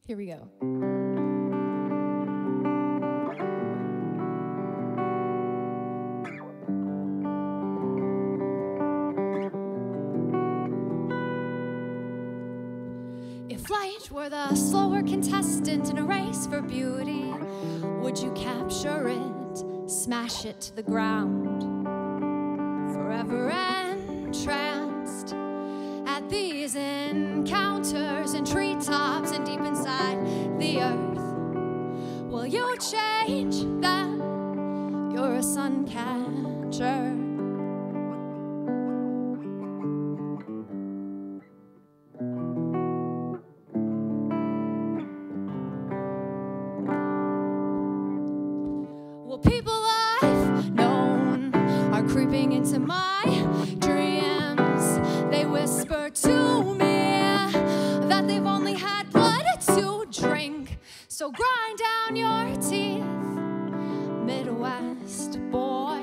Here we go. If light were the slower contestant in a race for beauty, would you capture it, smash it to the ground? Forever entranced at these encounters in treetops and deep inside the earth. Will you change them? You're a sun catcher. Well, people I've known are creeping into my dreams. They whisper to me that they've only had blood to drink. So grind down your teeth, Midwest boy.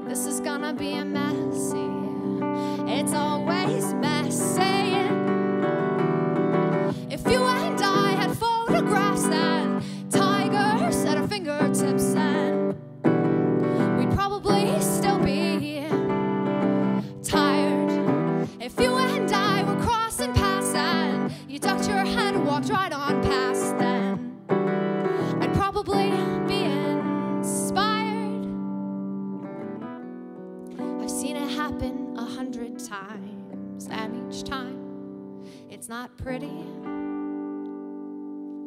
This is gonna be a messy. It's always messy. If you and I had photographs and tigers at our fingertips, then we'd probably still be tired. If you and I were crossing paths and you ducked your head and walked right on past, then I'd probably be inspired. I've seen it happen 100 times, and each time it's not pretty.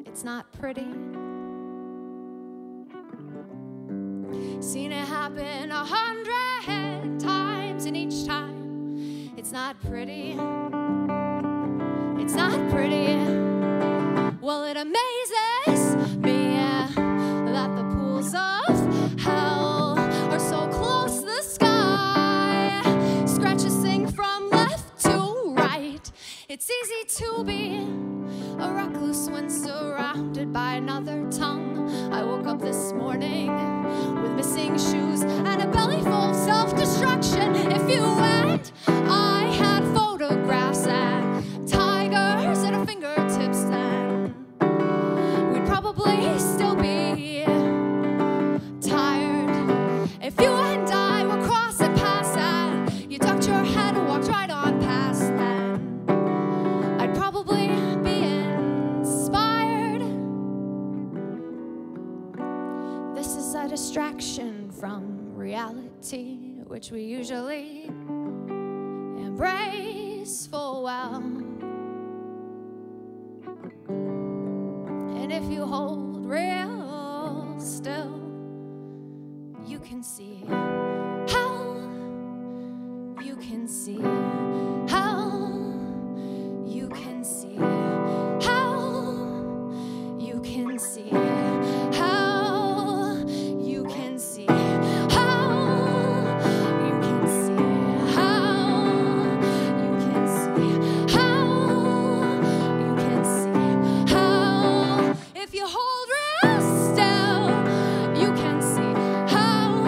It's not pretty. Seen it happen 100 times, and each time it's not pretty. It's not pretty. Well, it amazes me that the pools of hell are so close to the sky. Scratches sing from left to right. It's easy to be a recluse when surrounded by another tongue. I woke up this morning with missing shoes and a belly full of self-destruction. If you and I had photographs and tigers at our fingertips, then we'd probably still be tired. If you and I were crossing paths and you ducked your head and walked right on past, then I'd probably be inspired. This is a distraction from reality, which we usually embrace full well. And if you hold real still, you can see how, you can see how, you can see how, you can see how, you can see how, you can see how, you can see how, you can see how. If you hold real still, you can see how.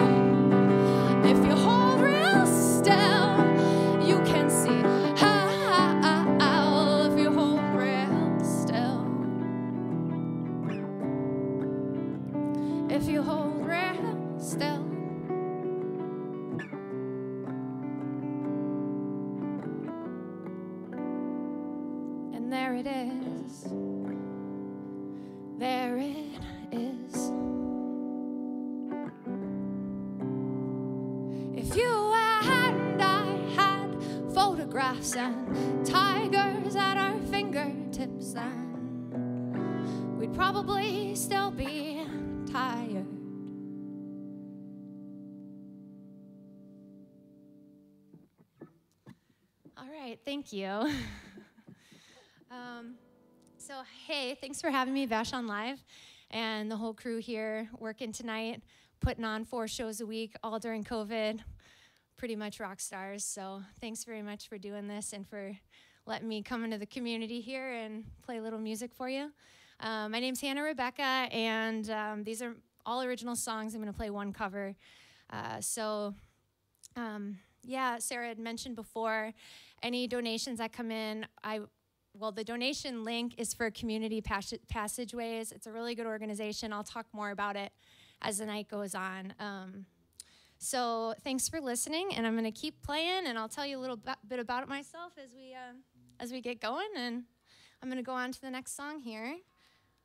If you hold real still, you can see how. If you hold real still, if you hold real still. And there it is. There it is. If you and I had photographs and tigers at our fingertips, then we'd probably still be tired. All right, thank you. So, hey, thanks for having me, VashonLIVE, and the whole crew here working tonight, putting on 4 shows a week, all during COVID. Pretty much rock stars. So thanks very much for doing this and for letting me come into the community here and play a little music for you. My name's Rebekah, and these are all original songs. I'm going to play one cover. Yeah, Sarah had mentioned before, any donations that come in, the donation link is for Community Passageways. It's a really good organization. I'll talk more about it as the night goes on. So thanks for listening, and I'm going to keep playing, and I'll tell you a little bit about it myself as we get going. And I'm going to go on to the next song here,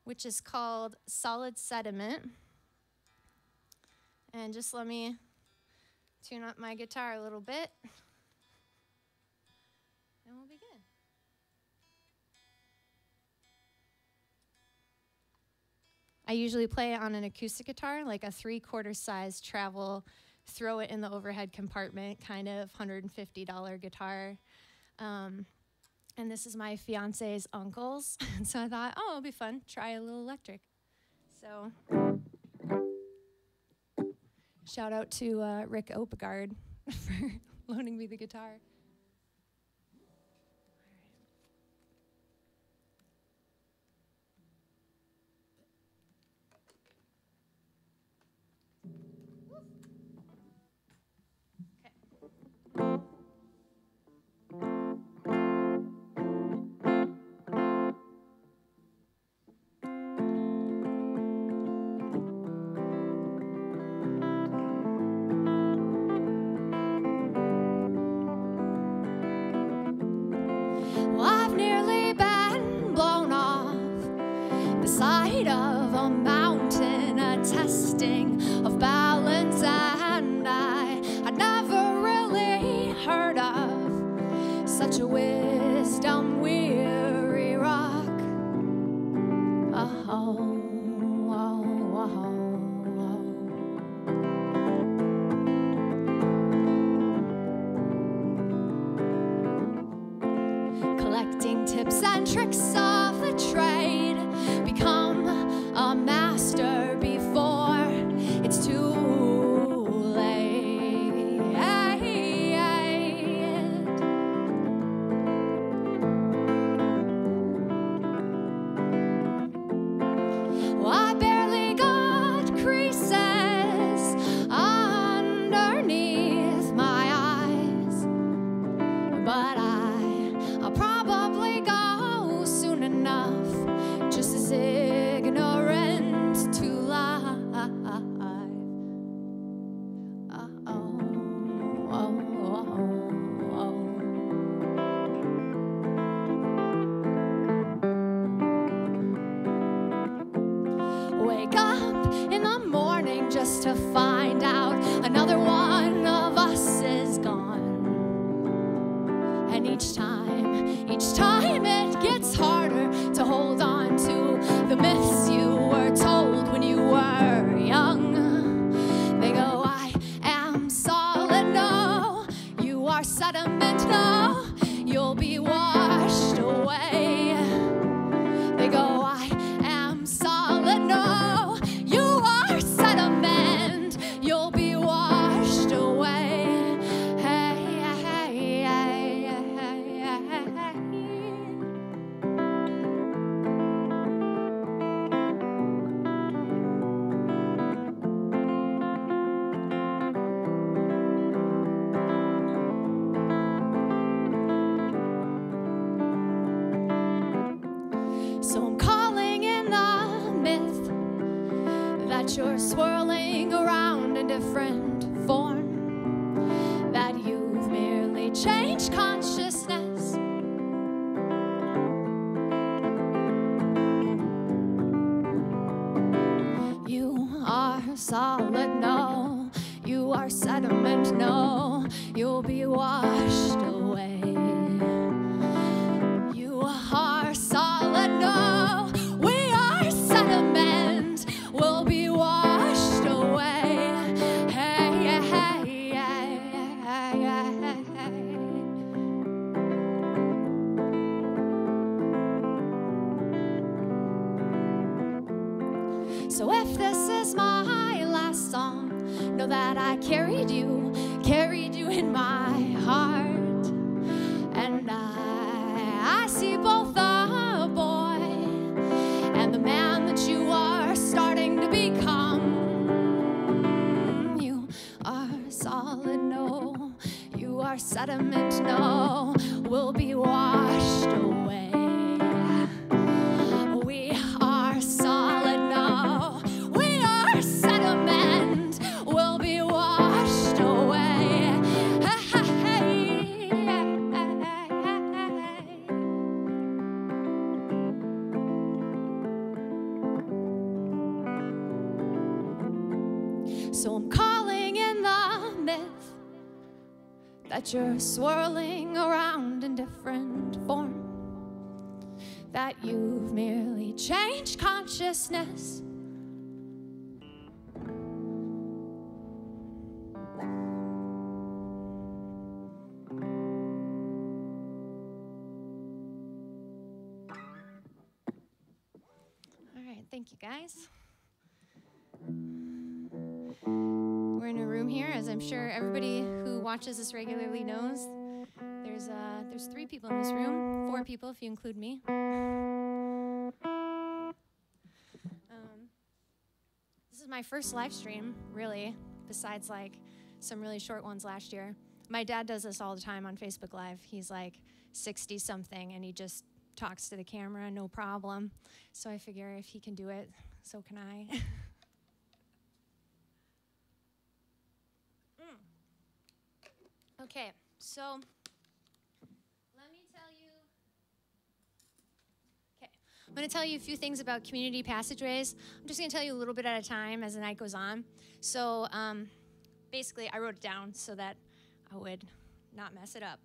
which is called Solid Sediment. And just let me tune up my guitar a little bit, and we'll begin. I usually play it on an acoustic guitar, like a 3/4 size travel, throw it in the overhead compartment, kind of $150 guitar. And this is my fiance's uncle's. And so I thought, oh, it'll be fun, try a little electric. So shout out to Rick Opegard for loaning me the guitar. Of a mountain, a testing of balance, and I never really heard of such a wisdom weary rock. Oh, oh, oh, oh. Collecting tips and tricks of the trade, become a master before it's too late. Well, I barely got creases underneath my eyes, but I'll probably go soon enough, just as ignorant to life. Wake up in the morning just to find out another one of us is gone. And each time it gets harder to hold on to the myths you were told when you were young. They go, I am solid, no. You are sediment, no. You'll be washed away. They go, I am solid, no. You are sediment. You'll be washed away. Hey, hey, hey, hey, hey, hey. So I'm calling in the myth that you're swirling around in different form, that you've merely changed consciousness. You are solid, no. You are sediment, no. You'll be washed away. You are solid, no. We are sediment. We'll be washed away. Hey, hey, hey, hey, hey, hey. So if this is my last song, know that I carried you in my heart. And I see both the boy and the man that you are starting to become. You are solid, no. You are sediment, no. We'll be washed away. So I'm calling in the myth that you're swirling around in different form, that you've merely changed consciousness. All right, thank you guys. We're in a room here, as I'm sure everybody who watches this regularly knows. There's 3 people in this room, 4 people if you include me. This is my first live stream, really, besides like some really short ones last year. My dad does this all the time on Facebook Live. He's like 60-something, and he just talks to the camera, no problem. So I figure if he can do it, so can I. Okay, so let me tell you. Okay, I'm going to tell you a few things about community passageways. I'm just going to tell you a little bit at a time as the night goes on. So basically, I wrote it down so that I would not mess it up.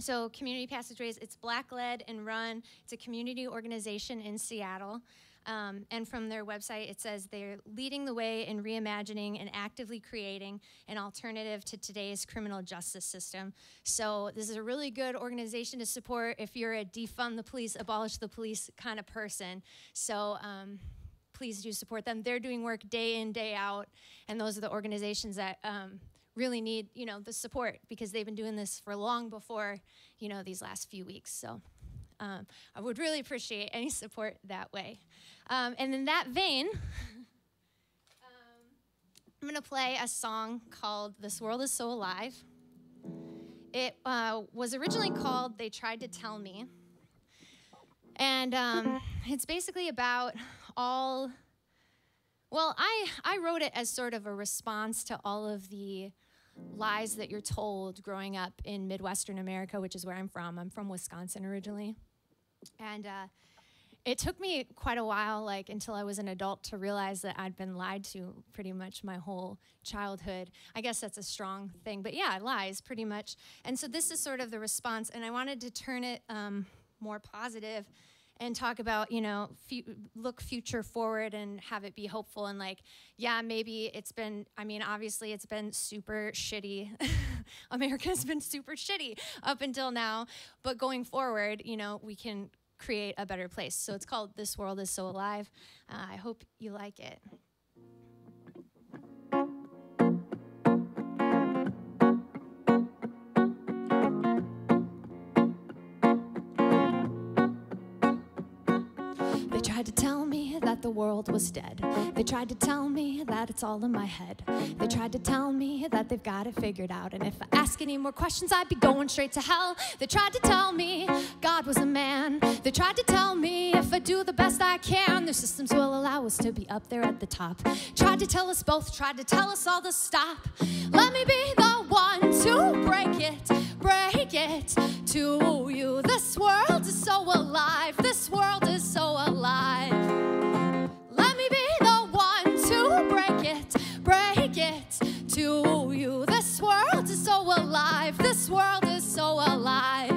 So community passageways, it's Black-led and run. It's a community organization in Seattle. And from their website, it says they're leading the way in reimagining and actively creating an alternative to today's criminal justice system. So this is a really good organization to support if you're a defund the police, abolish the police kind of person. So please do support them. They're doing work day in, day out, and those are the organizations that really need, the support, because they've been doing this for long before, these last few weeks. So I would really appreciate any support that way. And in that vein, I'm going to play a song called This World Is So Alive. It was originally called They Tried to Tell Me. And it's basically about I wrote it as sort of a response to all of the lies that you're told growing up in Midwestern America, which is where I'm from. I'm from Wisconsin originally. And it took me quite a while, until I was an adult, to realize that I'd been lied to pretty much my whole childhood. I guess that's a strong thing, but yeah, lies pretty much. And so this is sort of the response, and I wanted to turn it more positive and talk about, look future forward and have it be hopeful. And maybe it's been, obviously it's been super shitty. America's been super shitty up until now. But going forward, we can create a better place. So it's called This World Is So Alive. I hope you like it. They tried to tell me that the world was dead. They tried to tell me that it's all in my head. They tried to tell me that they've got it figured out, and if I ask any more questions, I'd be going straight to hell. They tried to tell me God was a man. They tried to tell me if I do the best I can, their systems will allow us to be up there at the top. Tried to tell us both, tried to tell us all to stop. Let me be the one to break it to you. This world is so alive. This world is so alive. Let me be the one to break it to you. This world is so alive. This world is so alive.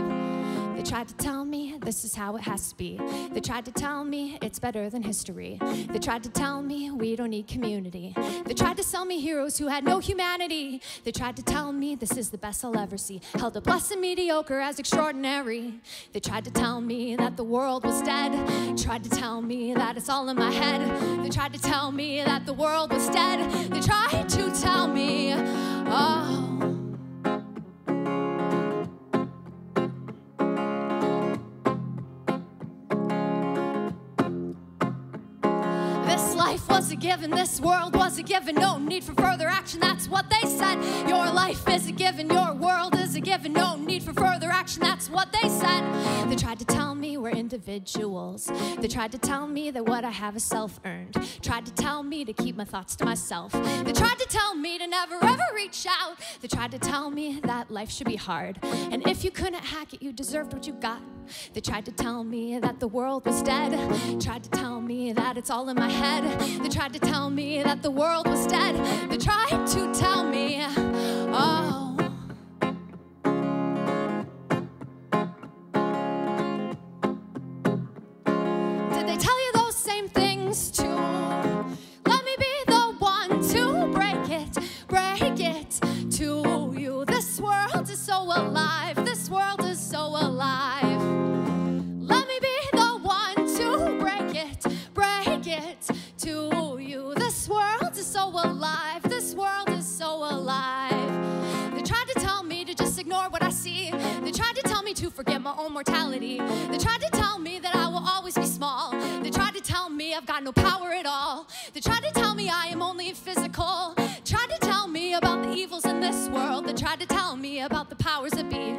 They tried to tell me this is how it has to be. They tried to tell me it's better than history. They tried to tell me we don't need community. They tried to sell me heroes who had no humanity. They tried to tell me this is the best I'll ever see, held up less than mediocre as extraordinary. They tried to tell me that the world was dead. Tried to tell me that it's all in my head. They tried to tell me that the world was dead. They tried to tell me, oh, life was a given, this world was a given, no need for further action, that's what they said. Your life is a given, your world is a given, no need for further action, that's what they said. They tried to tell me we're individuals. They tried to tell me that what I have is self-earned. Tried to tell me to keep my thoughts to myself. They tried to tell me to never ever reach out. They tried to tell me that life should be hard, and if you couldn't hack it, you deserved what you got. They tried to tell me that the world was dead. Tried to tell me that it's all in my head. They tried to tell me that the world was dead. They tried to tell me, oh. Did they tell you those same things too? Let me be the one to break it to you. This world is so alive. This world is so alive. Let me be the one to break it to you. This world is so alive. This world is so alive. They tried to tell me to just ignore what I see. They tried to tell me to forget my own mortality. They tried to tell me that I will always be small. They tried to tell me I've got no power at all. They tried to tell me I am only physical. Tried to tell me about the evils in this world. They tried to tell me about the powers that be.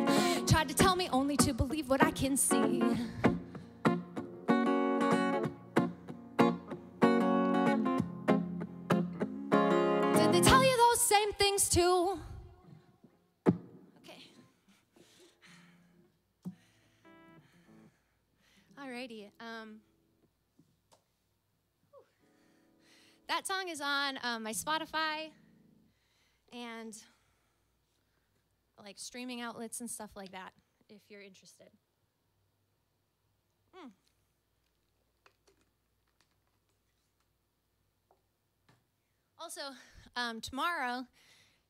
Tried to tell me only to believe what I can see. Did they tell you those same things too? Okay. Alrighty. That song is on my Spotify and like streaming outlets and stuff like that, if you're interested. Also, tomorrow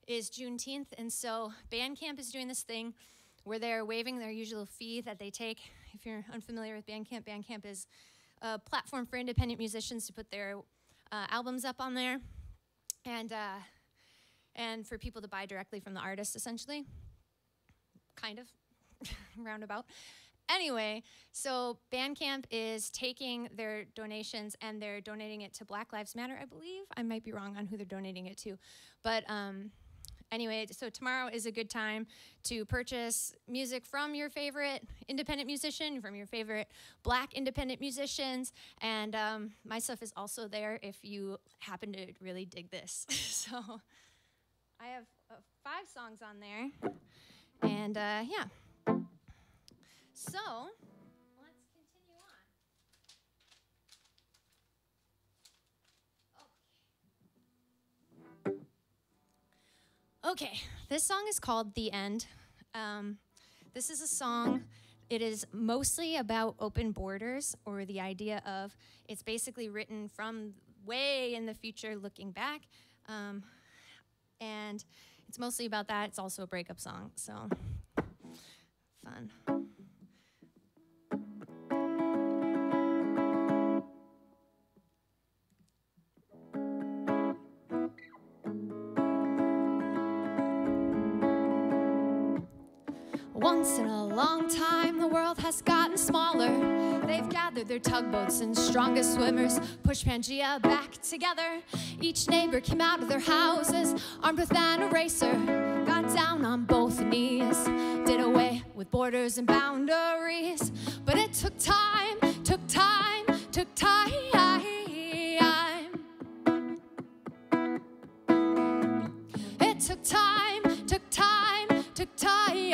is Juneteenth, and so Bandcamp is doing this thing where they're waiving their usual fee that they take. If you're unfamiliar with Bandcamp, Bandcamp is a platform for independent musicians to put their albums up on there, and for people to buy directly from the artist, essentially, kind of, roundabout. Anyway, so Bandcamp is taking their donations and they're donating it to Black Lives Matter, I believe. I might be wrong on who they're donating it to, but anyway, so tomorrow is a good time to purchase music from your favorite independent musician, from your favorite Black independent musicians, and my stuff is also there if you happen to really dig this. So I have 5 songs on there, and yeah. So let's continue on. Okay, this song is called The End. This is a song, it is mostly about open borders, or the idea of, it's basically written from way in the future looking back. And it's mostly about that. It's also a breakup song, so fun. Once in a long time, the world has gotten smaller. They've gathered their tugboats and strongest swimmers, pushed Pangea back together. Each neighbor came out of their houses, armed with an eraser, got down on both knees, did away with borders and boundaries. But it took time, took time, took time. It took time, took time, took time.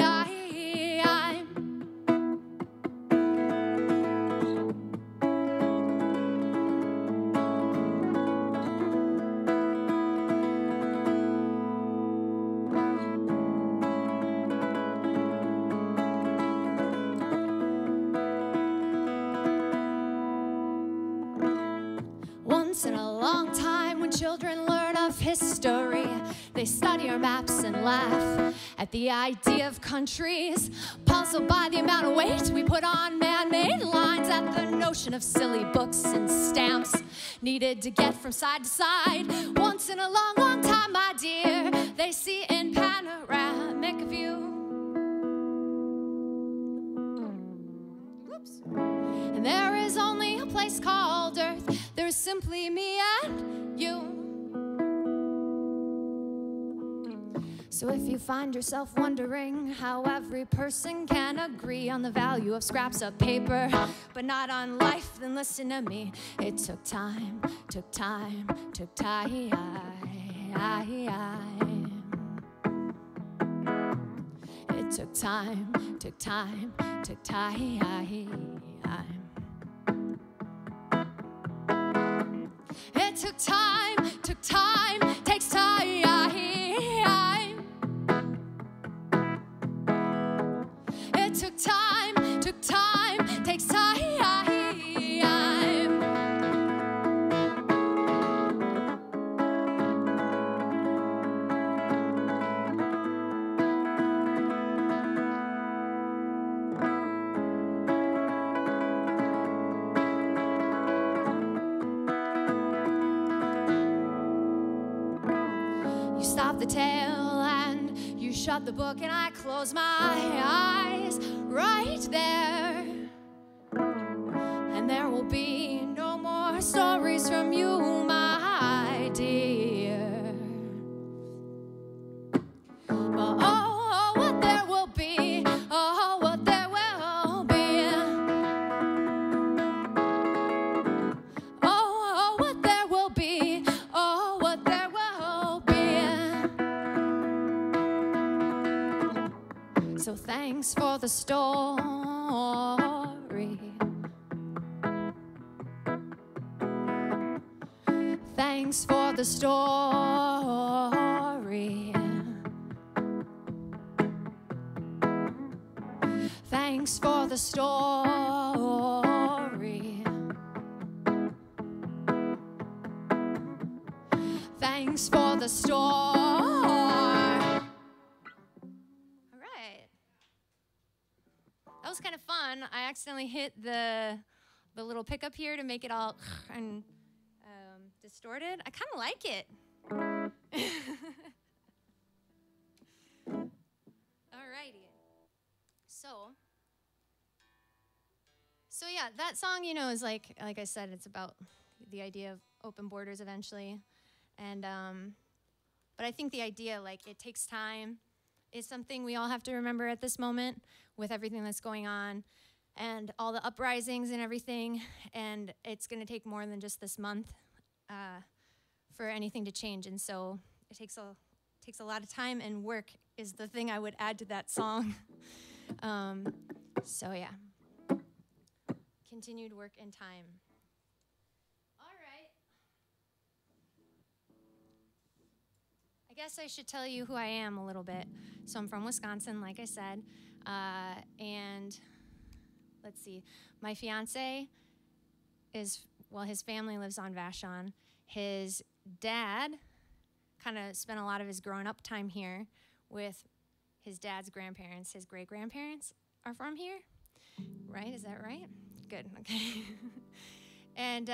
Once in a long time, when children learn of history, they study our maps and laugh at the idea of countries, puzzled by the amount of weight we put on man-made lines, at the notion of silly books and stamps needed to get from side to side. Once in a long, long time, my dear, they see in panoramic view. Whoops. And there is only a place called Earth. There's simply me and you. So if you find yourself wondering how every person can agree on the value of scraps of paper, but not on life, then listen to me. It took time, took time, took time. It took time, took time, took time. It took time, takes time. It took time, takes time. You stopped the tale and you shut the book, and I closed my eyes right there. And there will be no more stories from you, my dear. But oh, what there will be, oh, what there will be. Oh, what there will be, oh, what there will be. So thanks for the story. Thanks for the story. Thanks for the story. Thanks for the story. All right. That was kind of fun. I accidentally hit the little pickup here to make it all and distorted. I kind of like it. Alrighty. So yeah, that song, you know, is like I said, it's about the idea of open borders eventually. And but I think the idea, like, it takes time, is something we all have to remember at this moment with everything that's going on and all the uprisings and everything. And it's going to take more than just this month for anything to change. And so it takes a lot of time, and work is the thing I would add to that song. So yeah, continued work and time. All right. I guess I should tell you who I am a little bit. So I'm from Wisconsin, like I said, and let's see, my fiance is, well, his family lives on Vashon. His dad kind of spent a lot of his growing-up time here with his dad's grandparents. His great-grandparents are from here, right? Is that right? Good, okay. And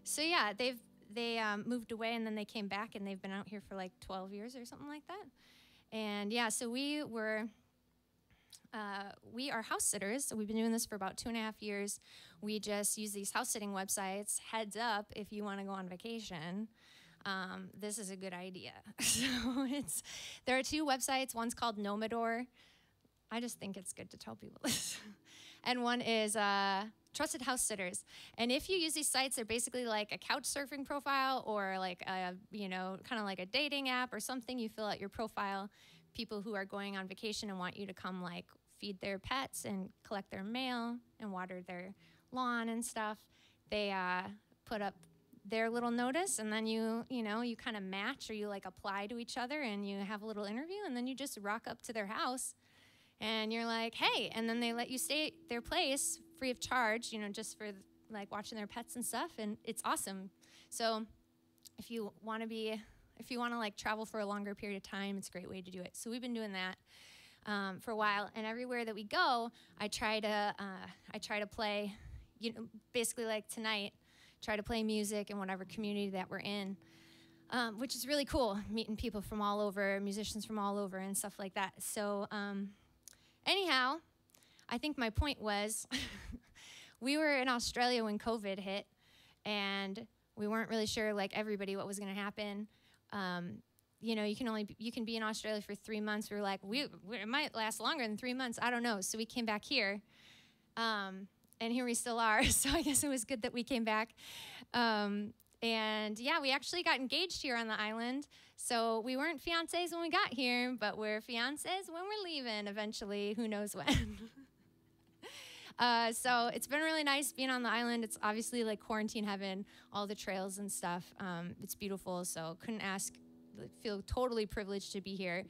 so yeah, they moved away, and then they came back, and they've been out here for like 12 years or something like that. And yeah, so we are house sitters. So we've been doing this for about 2.5 years. We just use these house sitting websites. Heads up, if you want to go on vacation, this is a good idea. So there are 2 websites. One's called Nomador. I just think it's good to tell people this. And one is Trusted House Sitters. And if you use these sites, they're basically like a couch surfing profile, or like a, you know, kind of like a dating app or something. You fill out your profile. People who are going on vacation and want you to come, like, feed their pets and collect their mail and water their lawn and stuff, they put up their little notice, and then you kind of match, or you like apply to each other, and you have a little interview, and then you just rock up to their house, and you're like, hey, and then they let you stay at their place free of charge, you know, just for like watching their pets and stuff, and it's awesome. So if you want to like travel for a longer period of time, it's a great way to do it. So we've been doing that for a while, and everywhere that we go, I try to play, you know, basically like tonight, try to play music in whatever community that we're in, which is really cool, meeting people from all over, musicians from all over, and stuff like that. So anyhow, I think my point was, we were in Australia when COVID hit, and we weren't really sure, like everybody, what was going to happen. You know, you can be in Australia for 3 months. We were like, it might last longer than 3 months. I don't know. So we came back here, and here we still are. So I guess it was good that we came back. And yeah, we actually got engaged here on the island. So we weren't fiancés when we got here, but we're fiancés when we're leaving eventually. Who knows when? So it's been really nice being on the island. It's obviously like quarantine heaven, all the trails and stuff. It's beautiful, so couldn't ask, feel totally privileged to be here.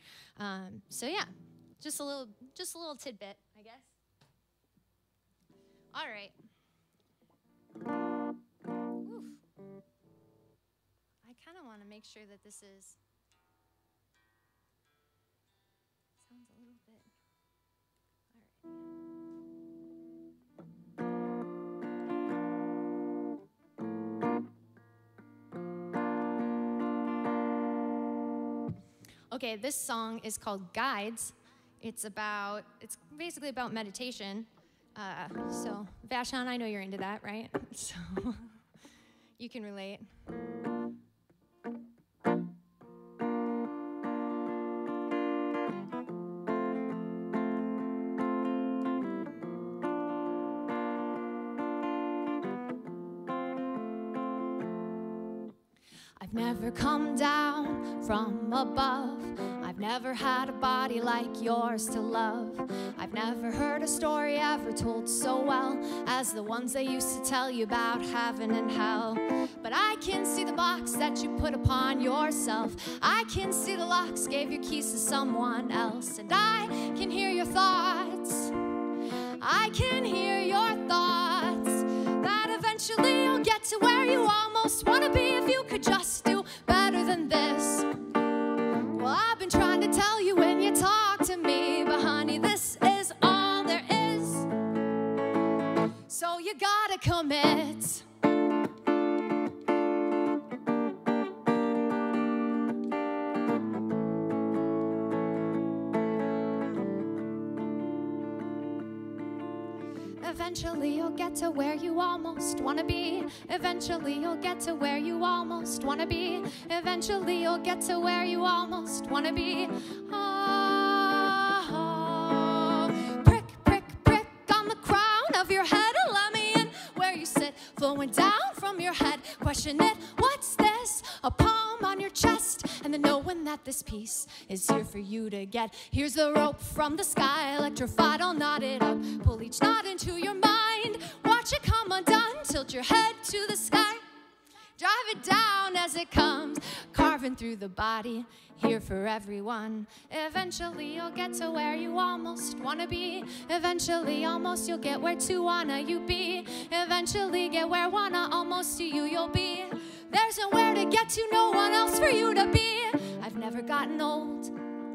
So yeah, just a little tidbit, I guess. All right. Oof. I kind of want to make sure that this is, sounds a little bit, all right. Okay, this song is called Guides. It's basically about meditation. So, Vashon, I know you're into that, right? So, you can relate. I've never come down from above. I've never had a body like yours to love. I've never heard a story ever told so well as the ones they used to tell you about heaven and hell. But I can see the box that you put upon yourself. I can see the locks gave your keys to someone else. And I can hear your thoughts. I can hear your thoughts. That eventually you'll get to where you almost want to be if you could just do better than this. Well, I've been trying to tell you when you talk to me, but honey, this is all there is. So you gotta commit. Eventually you'll get to where you almost want to be. Eventually you'll get to where you almost want to be. Eventually you'll get to where you almost want to be. Oh, prick, prick, prick on the crown of your head. Let me in where you sit, flowing down from your head. Question it, what's this? A palm on your chest, and then knowing that this piece is here for you to get. Here's the rope from the sky, electrified, I'll knot it up. Pull each knot into your mind, watch it come undone. Tilt your head to the sky, drive it down as it comes, carving through the body, here for everyone. Eventually you'll get to where you almost want to be. Eventually almost you'll get where to wanna you be. Eventually get where wanna almost to you you'll be. There's nowhere to get to, no one else for you to be. I've never gotten old,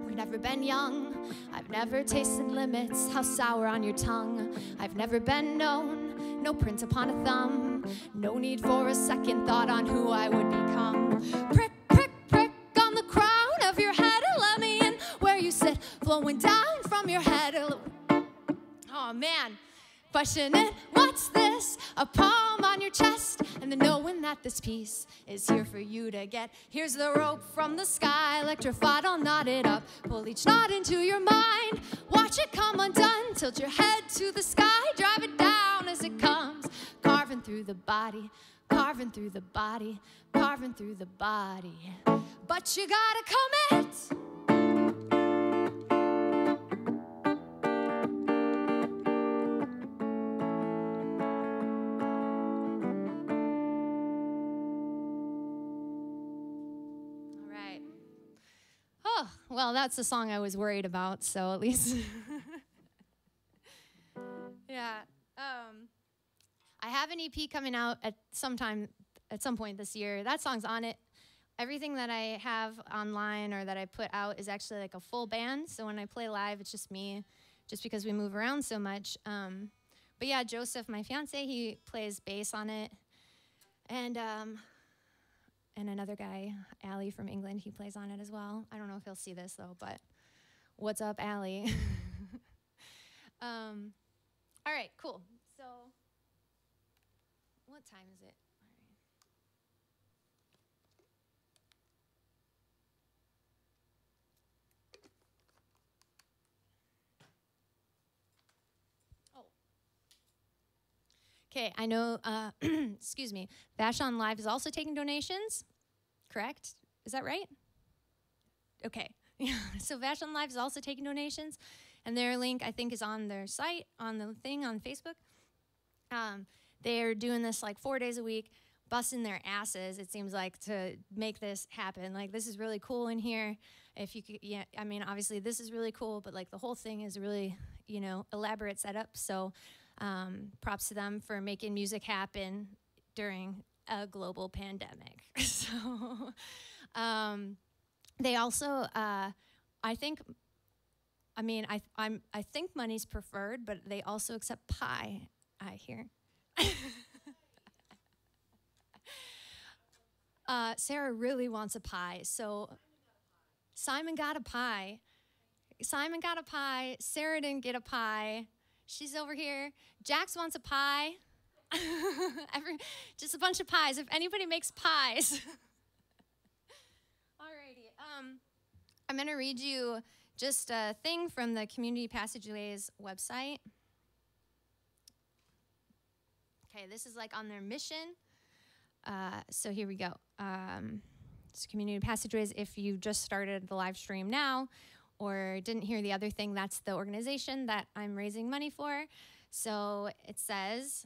I've never been young. I've never tasted limits, how sour on your tongue. I've never been known, no print upon a thumb. No need for a second thought on who I would become. Prick, prick, prick on the crown of your head. Let me in where you sit, flowing down from your head. Oh man, question it, what's this? A palm on your chest, and then knowing that this piece is here for you to get. Here's the rope from the sky, electrified, I'll knot it up. Pull each knot into your mind, watch it come undone. Tilt your head to the sky, drive it down as it comes, carving through the body, carving through the body, carving through the body. But you gotta commit. Well, that's the song I was worried about, so at least. Yeah. I have an EP coming out at some point this year. That song's on it. Everything that I have online or that I put out is actually like a full band, so when I play live, it's just me, just because we move around so much. But yeah, Joseph, my fiance, he plays bass on it. And another guy, Allie from England, he plays on it as well. I don't know if he'll see this though, but what's up, Allie? All right, cool. So, what time is it? All right. Oh. Okay, I know, excuse me, VashonLIVE is also taking donations, correct? Is that right? Okay, yeah, so VashonLIVE is also taking donations. And their link, I think, is on their site, on the thing on Facebook. They're doing this like 4 days a week, busting their asses, it seems like, to make this happen. Like, this is really cool in here. If you could, yeah, I mean, obviously this is really cool, but like the whole thing is really, you know, elaborate setup. So props to them for making music happen during a global pandemic. So they also, I think, I mean, I think money's preferred, but they also accept pie, I hear. Sarah really wants a pie, so Simon got a pie. Simon got a pie. Sarah didn't get a pie. She's over here. Jax wants a pie. Just a bunch of pies. If anybody makes pies. Alrighty. I'm going to read you just a thing from the Community Passageways website. Okay, this is like on their mission. So here we go. It's Community Passageways. If you just started the live stream now or didn't hear the other thing, that's the organization that I'm raising money for. So it says,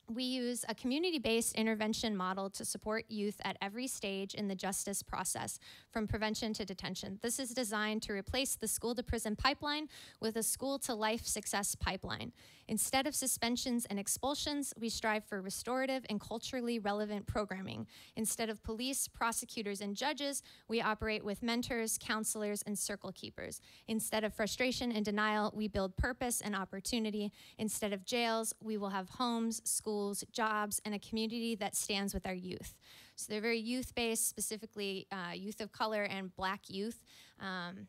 we use a community-based intervention model to support youth at every stage in the justice process, from prevention to detention. This is designed to replace the school-to-prison pipeline with a school-to-life success pipeline. Instead of suspensions and expulsions, we strive for restorative and culturally relevant programming. Instead of police, prosecutors, and judges, we operate with mentors, counselors, and circle keepers. Instead of frustration and denial, we build purpose and opportunity. Instead of jails, we will have homes, schools, jobs, and a community that stands with our youth. So they're very youth-based, specifically youth of color and Black youth.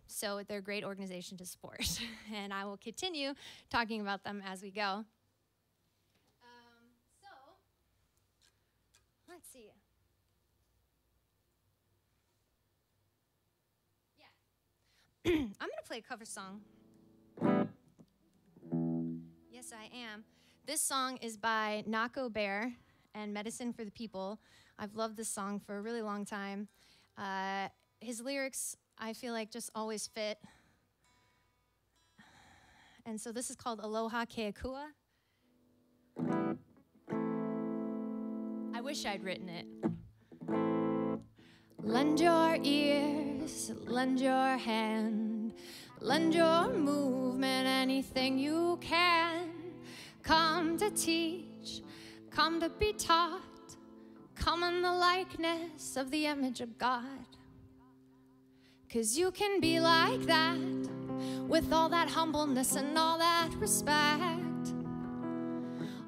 So they're a great organization to support. And I will continue talking about them as we go. So let's see. Yeah. I'm going to play a cover song. Yes, I am. This song is by Nako Bear and Medicine for the People. I've loved this song for a really long time. His lyrics, I feel like, just always fit. And so this is called Aloha Keakua. I wish I'd written it. Lend your ears, lend your hand, lend your movement, anything you can. Come to teach, come to be taught, come in the likeness of the image of God. 'Cause you can be like that, with all that humbleness and all that respect.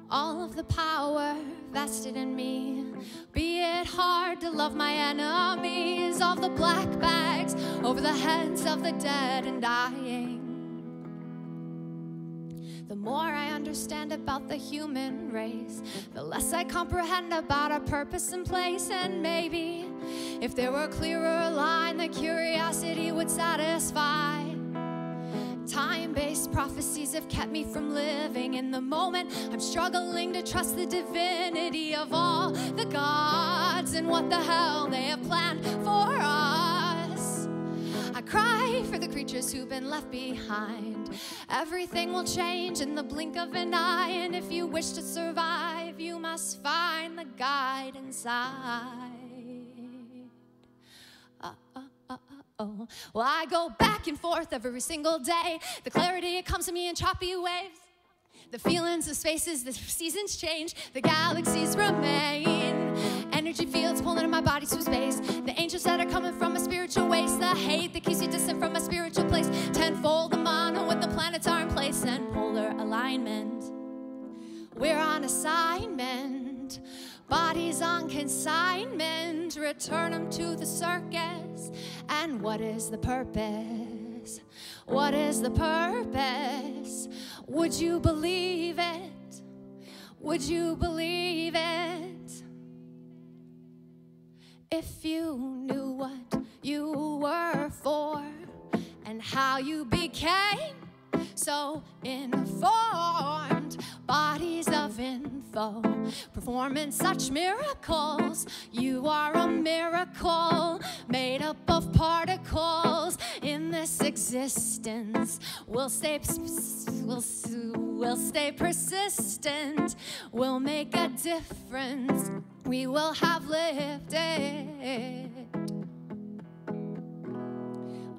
All of the power vested in me. Be it hard to love my enemies, all the black bags over the heads of the dead and dying. The more I understand about the human race, the less I comprehend about our purpose and place. And maybe if there were a clearer line, the curiosity would satisfy. Time-based prophecies have kept me from living in the moment. I'm struggling to trust the divinity of all the gods and what the hell they have planned for us. I cry for the creatures who've been left behind. Everything will change in the blink of an eye, and if you wish to survive, you must find the guide inside. Oh. Well, I go back and forth every single day. The clarity, it comes to me in choppy waves. The feelings, the spaces, the seasons change. The galaxies remain. Energy fields pulling in my body through space. The angels that are coming from a spiritual waste. The hate that keeps me distant from my spiritual place. Tenfold the mono when the planets are in place. And polar alignment. We're on assignment. Bodies on consignment. Return them to the circus. And what is the purpose? What is the purpose? Would you believe it? Would you believe it? If you knew what you were for and how you became so informed, bodies of info, performing such miracles. You are a miracle made up of particles. In this existence, we'll stay persistent. We'll make a difference. We will have lived it.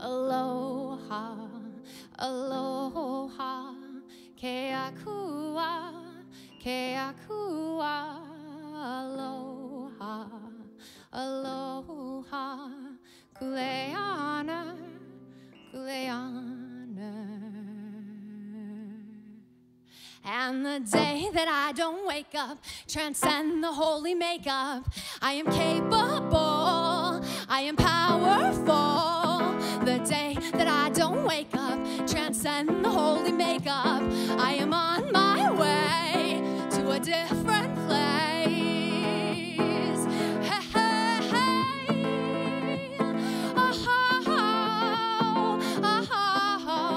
Aloha, aloha, ke akua, aloha, aloha, kuleana, kuleana. And the day that I don't wake up, transcend the holy makeup, I am capable, I am powerful. The day that I don't wake up, transcend the holy makeup, I am on my way to a different place. Hey, hey, hey. Oh, oh, oh, oh,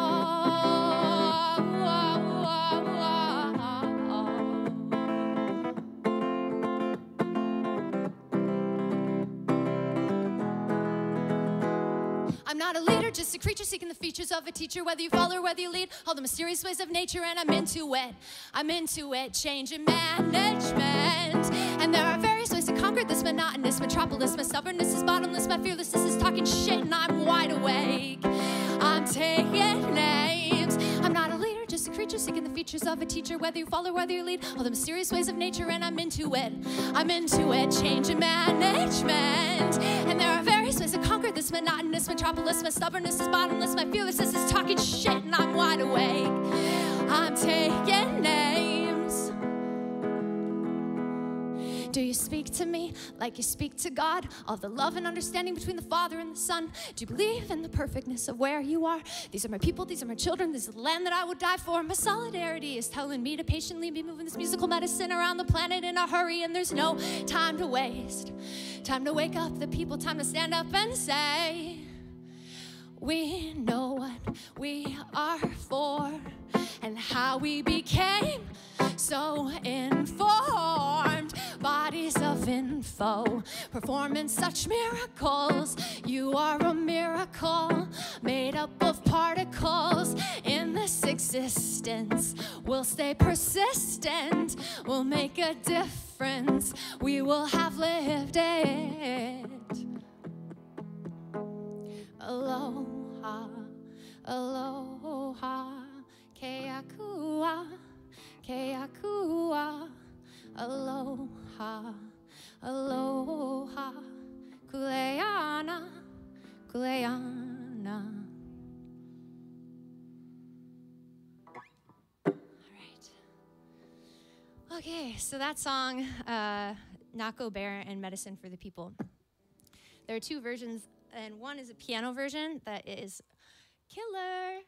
I'm not a leader, just a creature seeking the features of a teacher. Whether you follow or whether you lead, all the mysterious ways of nature, and I'm into it. I'm into it, change and management. And there are various ways to conquer this monotonous metropolis. My stubbornness is bottomless, my fearlessness is talking shit, and I'm wide awake. I'm taking names. I'm not a leader, just a creature seeking the features of a teacher. Whether you follow or whether you lead, all the mysterious ways of nature, and I'm into it. I'm into it, change and management. And there are various ways to conquer this monotonous metropolis. My stubbornness is bottomless, my fearlessness is talking shit, and I'm wide awake. I'm taking names. Do you speak to me like you speak to God? All the love and understanding between the Father and the Son. Do you believe in the perfectness of where you are? These are my people, these are my children, this is the land that I would die for. My solidarity is telling me to patiently be moving this musical medicine around the planet in a hurry, and there's no time to waste. Time to wake up the people, time to stand up and say, we know what we are for and how we became so informed. Bodies of info, performing such miracles. You are a miracle made up of particles. In this existence, we'll stay persistent. We'll make a difference. We will have lived it. Aloha, aloha, ke akua, aloha, aloha, kuleana, kuleana. All right. Okay, so that song, Nako Bear and Medicine for the People. There are two versions, and one is a piano version that is killer.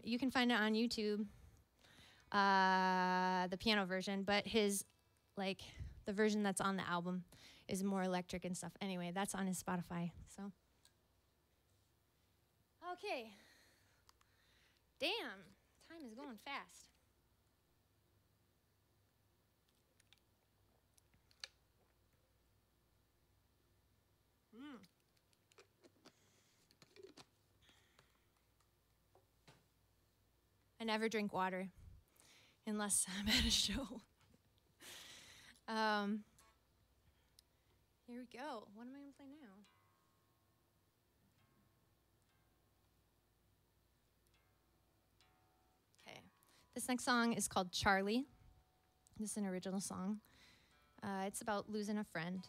You can find it on YouTube, the piano version, but his, like, the version that's on the album is more electric and stuff. Anyway, that's on his Spotify, so. Okay. Damn, time is going fast. I never drink water unless I'm at a show. Here we go. What am I going to play now? Okay. This next song is called Charlie. This is an original song. It's about losing a friend.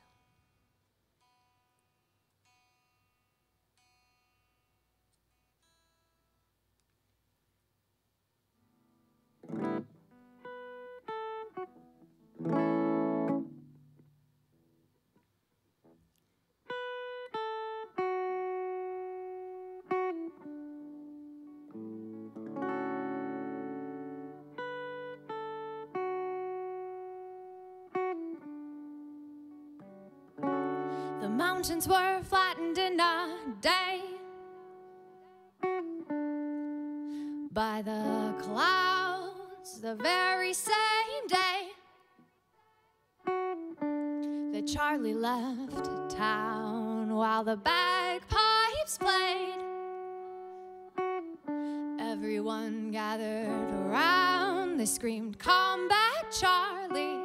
The mountains were flattened in a day by the clouds, the very very same day that Charlie left town while the bagpipes played. Everyone gathered around, they screamed, "Come back, Charlie."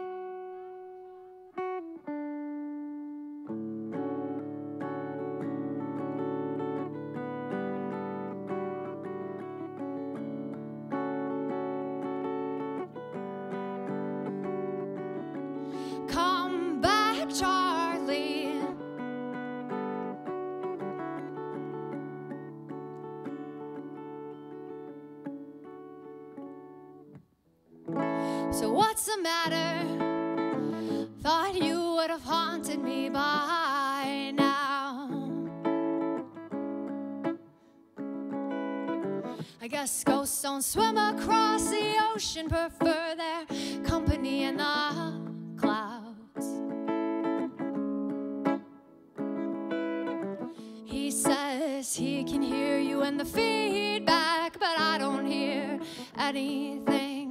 Come back, Charlie. So what's the matter? Thought you would have haunted me by now. I guess ghosts don't swim across the ocean, prefer their company in the clouds. He says he can hear you in the feedback, but I don't hear anything.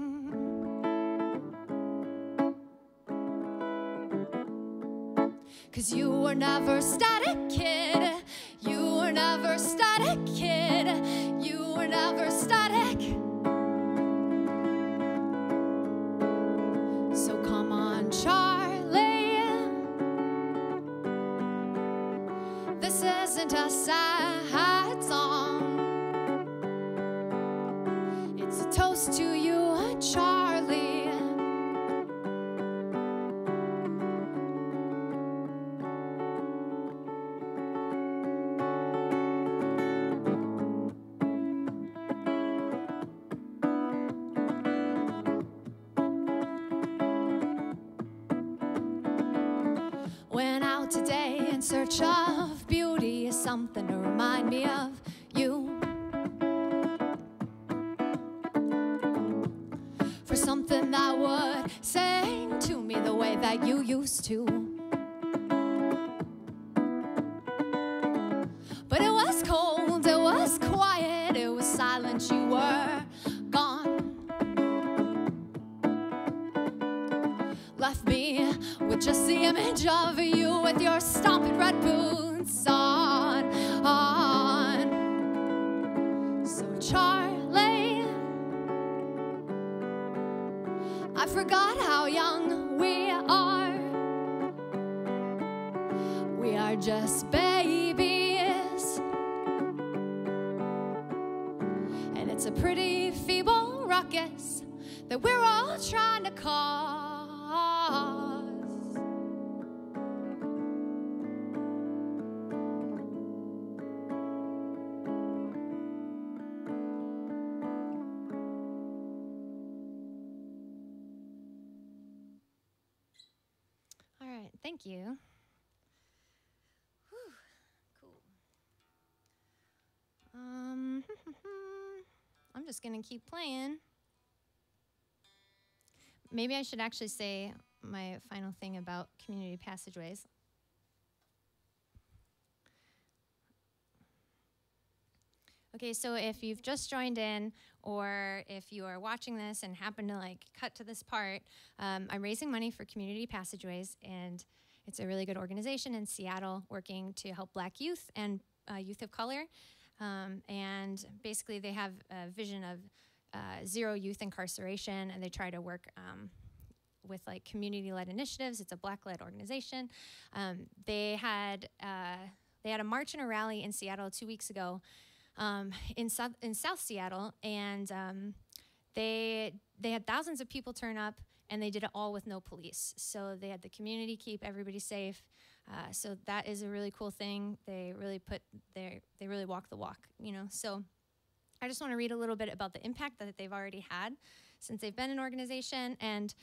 'Cause you were never static, kid. You were never static, kid. You were never static. So come on, Charlie. This isn't a sad song. It's a toast to you, Charlie. Went out today in search of beauty, something to remind me of you. For something that would sing to me the way that you used to. But it was cold, it was quiet, it was silent, you were gone. Left me with just the image of you with your stomping red boots on. So Charlie, I forgot how young we are. We are just babies, and it's a pretty feeble ruckus that we're all trying to cause. All right, thank you. Whew, cool. I'm just gonna keep playing. Maybe I should actually say my final thing about community passageways. Okay, so if you've just joined in, or if you are watching this and happen to like cut to this part, I'm raising money for Community Passageways, and it's a really good organization in Seattle working to help Black youth and youth of color. And basically they have a vision of zero youth incarceration, and they try to work with like community-led initiatives. It's a Black-led organization. They had a march and a rally in Seattle 2 weeks ago, in South Seattle, and they had thousands of people turn up, and they did it all with no police. So they had the community keep everybody safe. So that is a really cool thing. They really walk the walk, you know. So I just want to read a little bit about the impact that they've already had since they've been an organization. And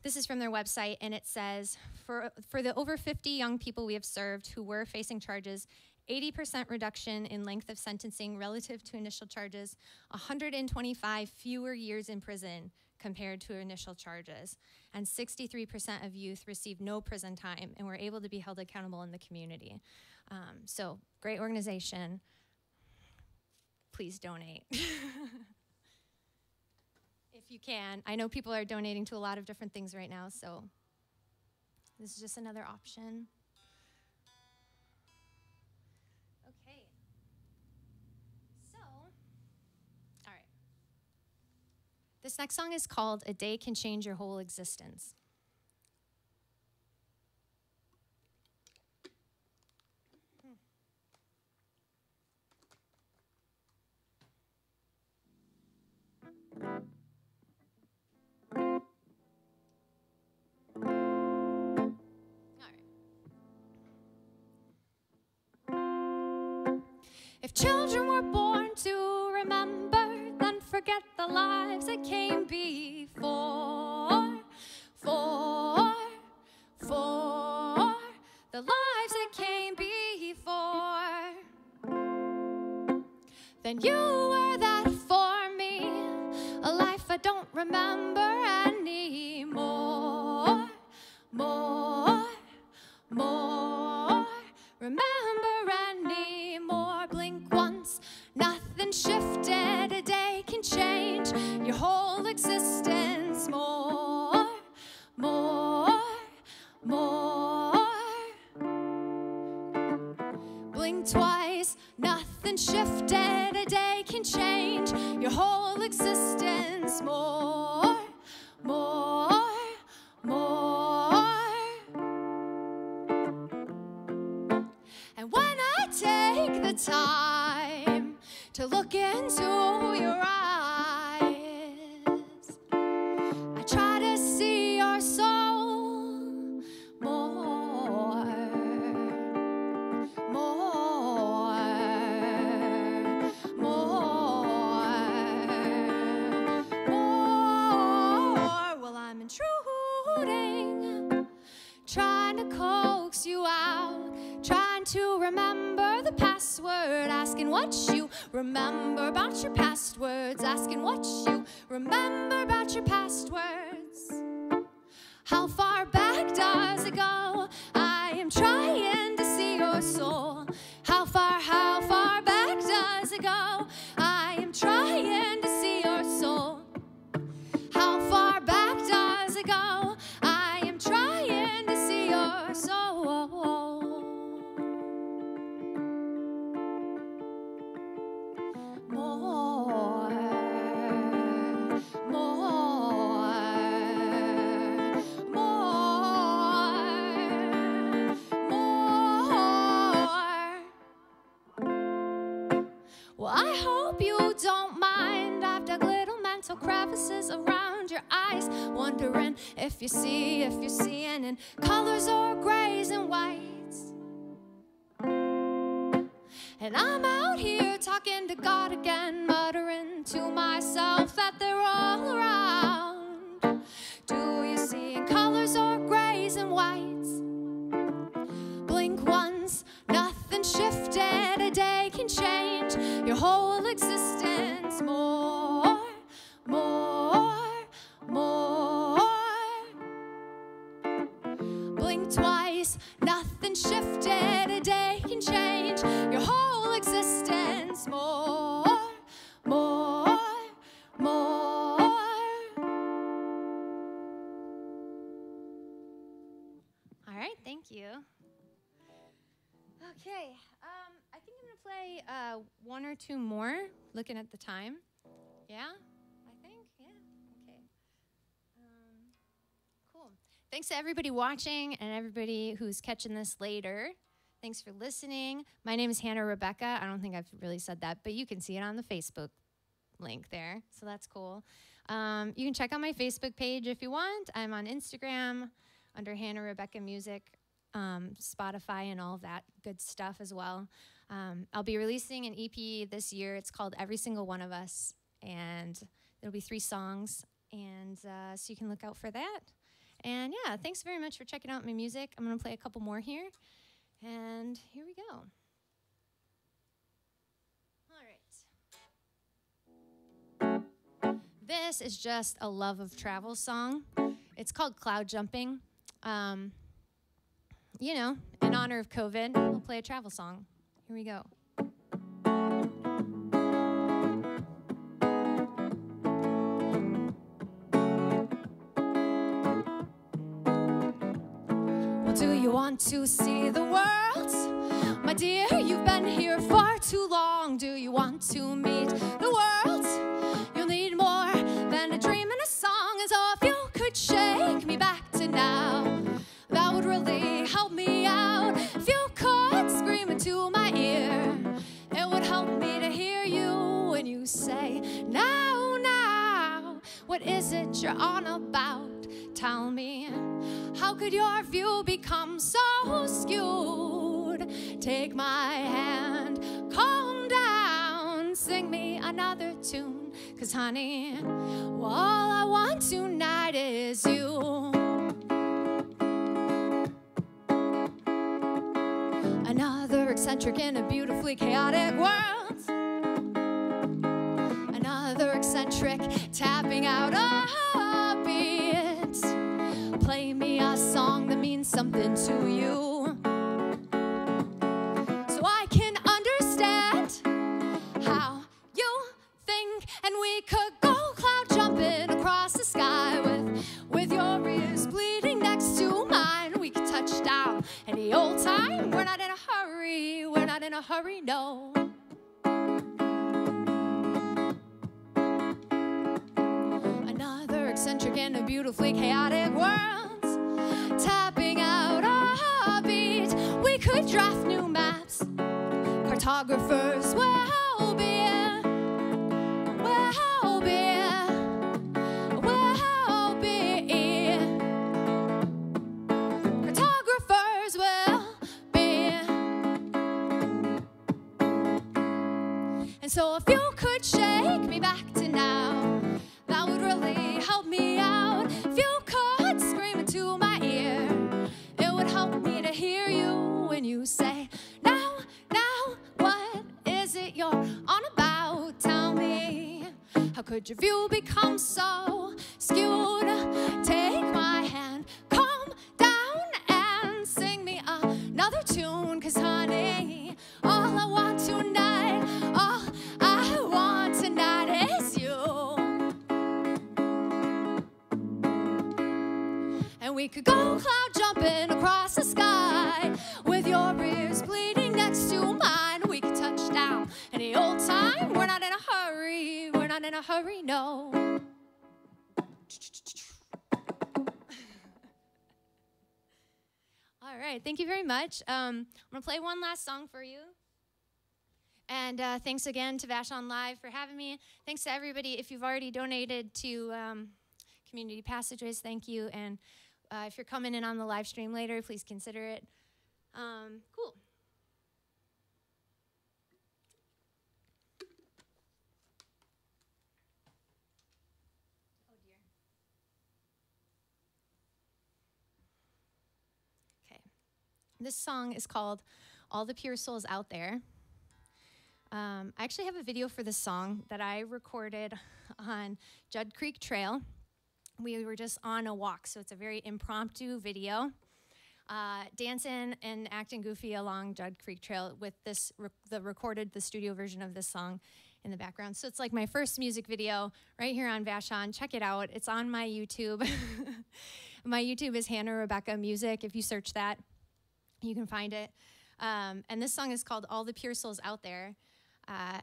this is from their website, and it says, for the over 50 young people we have served who were facing charges, 80% reduction in length of sentencing relative to initial charges, 125 fewer years in prison compared to initial charges, and 63% of youth received no prison time and were able to be held accountable in the community. So great organization. Please donate. If if you can. I know people are donating to a lot of different things right now, so this is just another option. Okay. So, all right. This next song is called A Day Can Change Your Whole Existence. If children were born to remember, then forget the lives that came before. For the lives that came before. Then you were that for me, a life I don't remember anymore. More, remember anymore. Blink once, nothing shifted. A day can change your whole existence. More. Blink twice, nothing shifted. A day can change your whole existence. More. And when I take the time to look into your eyes, I try to see your soul more. Well, I'm intruding, trying to coax you out, trying to remember the password, asking what you remember about your past words, asking what you remember about your past words. How far back does it go? I am trying to see your soul. How far back does it go? I am trying to see your soul. How far back does it go? I am trying to see your soul. More. Well, I hope you don't mind. I've dug little mental crevices around your eyes, wondering if you're seeing in colors or grays and whites. And I'm out here talking to God again, muttering to myself that they're all around. Do you see in colors or grays and whites? Blink once, nothing shifted. A day can change your whole existence. More. Blink twice, nothing shifted. A day can change your whole existence. More. All right, thank you. Okay, I think I'm gonna play one or two more, looking at the time. Yeah, I think, yeah, okay. Cool. Thanks to everybody watching and everybody who's catching this later. Thanks for listening. My name is Rebekah. I don't think I've really said that, but you can see it on the Facebook link there, so that's cool. You can check out my Facebook page if you want. I'm on Instagram under Rebekah Music, Spotify, and all of that good stuff as well. I'll be releasing an EP this year. It's called Every Single One of Us, and there'll be 3 songs, and so you can look out for that. And yeah, thanks very much for checking out my music. I'm gonna play a couple more here, and here we go. All right. This is just a love of travel song. It's called Cloud Jumping. You know, in honor of COVID, we'll play a travel song. Here we go. Do you want to see the world? My dear, you've been here far too long. Do you want to meet the world? You'll need more than a dream and a song. And so if you could shake me back to now, that would really help me out. If you could scream into my ear, it would help me to hear you when you say, now, now, what is it you're on about? Tell me, how could your view become so skewed? Take my hand, calm down, sing me another tune. 'Cause honey, all I want tonight is you. Another eccentric in a beautifully chaotic world. Another eccentric tapping out a beat. Play me a song that means something to you, so I can understand how you think. And we could go cloud jumping across the sky with your ears bleeding next to mine. We could touch down any old time. We're not in a hurry, we're not in a hurry, no. Another eccentric in a beautifully chaotic world, tapping out a beat. We could draft new maps, cartographers will be. Cartographers will be. And so if you could shake me back to now, that would really help me out. If you could scream into my ear, it would help me to hear you when you say, now, now, what is it you're on about? Tell me, how could your view become so skewed? Take my hand, calm down, and sing me another tune. 'Cause honey, all I want tonight, all I want tonight is you. And we could go cloud jumping across the sky with your ears bleeding next to mine. We could touch down any old time. We're not in a hurry, we're not in a hurry, no. All right, thank you very much. I'm gonna play one last song for you. And thanks again to VashonLIVE for having me. Thanks to everybody. If you've already donated to Community Passageways, thank you. And if you're coming in on the live stream later, please consider it. Cool. Oh, dear. Okay. This song is called All the Pure Souls Out There. I actually have a video for this song that I recorded on Judd Creek Trail. We were just on a walk, so it's a very impromptu video. Dancing and acting goofy along Judd Creek Trail with this, the studio version of this song in the background. So it's like my first music video right here on Vashon. Check it out. It's on my YouTube. My YouTube is Hannah Rebekah Music. If you search that, you can find it. And this song is called All the Pure Souls Out There.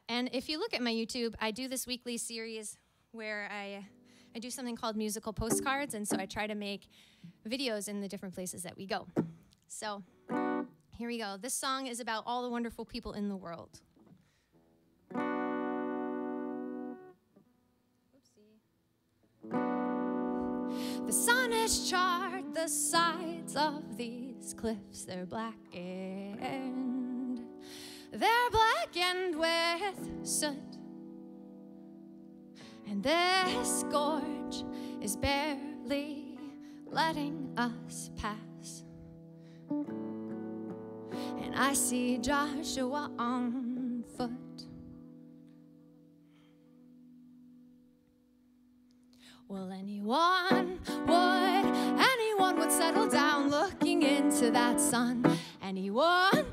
And if you look at my YouTube, I do this weekly series where I do something called musical postcards, and so I try to make videos in the different places that we go. So here we go. This song is about all the wonderful people in the world. Oopsie. The sun has charred the sides of these cliffs. They're blackened. They're blackened with soot. And this gorge is barely letting us pass. And I see Joshua on foot. Well, anyone would settle down looking into that sun. Anyone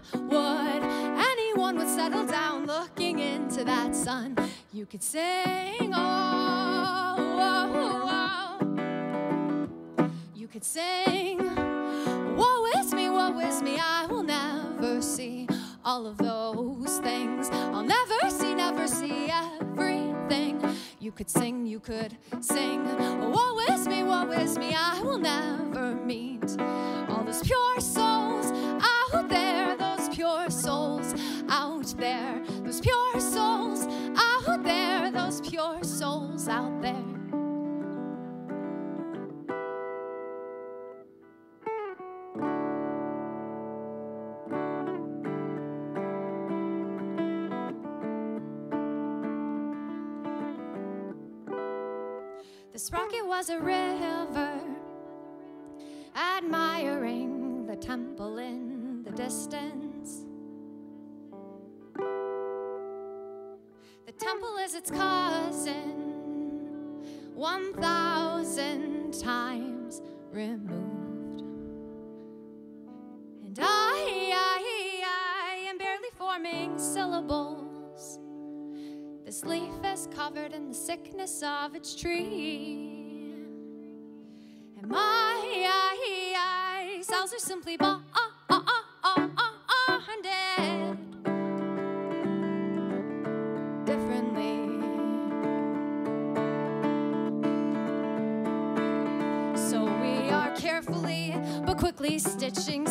would settle down looking into that sun. You could sing, oh, oh, oh. You could sing, woe is me. all of those things. I'll never see everything. You could sing, woe is me, I will never meet all those pure souls out there, those pure souls out there, those pure souls out there, those pure souls out there. This rocket was a river, admiring the temple in the distance. The temple is its cousin, 1,000 times removed. And I am barely forming syllables. This leaf is covered in the sickness of its tree, and my cells are simply bonded differently. So we are carefully but quickly stitching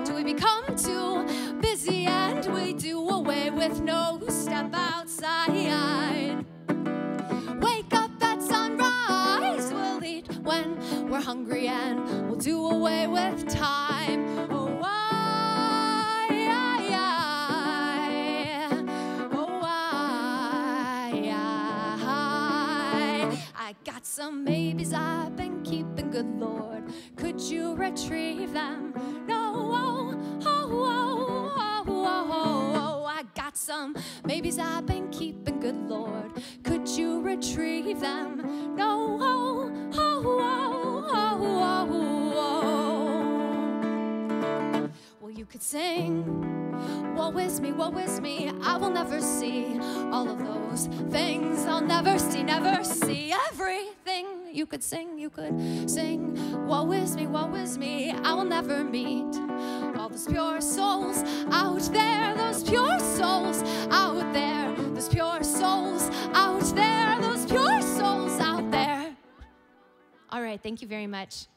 till we become too busy and we do away with no step outside. Wake up at sunrise, we'll eat when we're hungry, and we'll do away with time. Oh, I got some babies I've been keeping, good Lord, could you retrieve them? No, I got some babies I've been keeping, good Lord, could you retrieve them? No, well, you could sing, woe is me, I will never see all of those things. I'll never see everything. You could sing, woe is me, I will never meet all those pure souls out there, those pure souls out there, those pure souls out there, those pure souls out there. All right, thank you very much.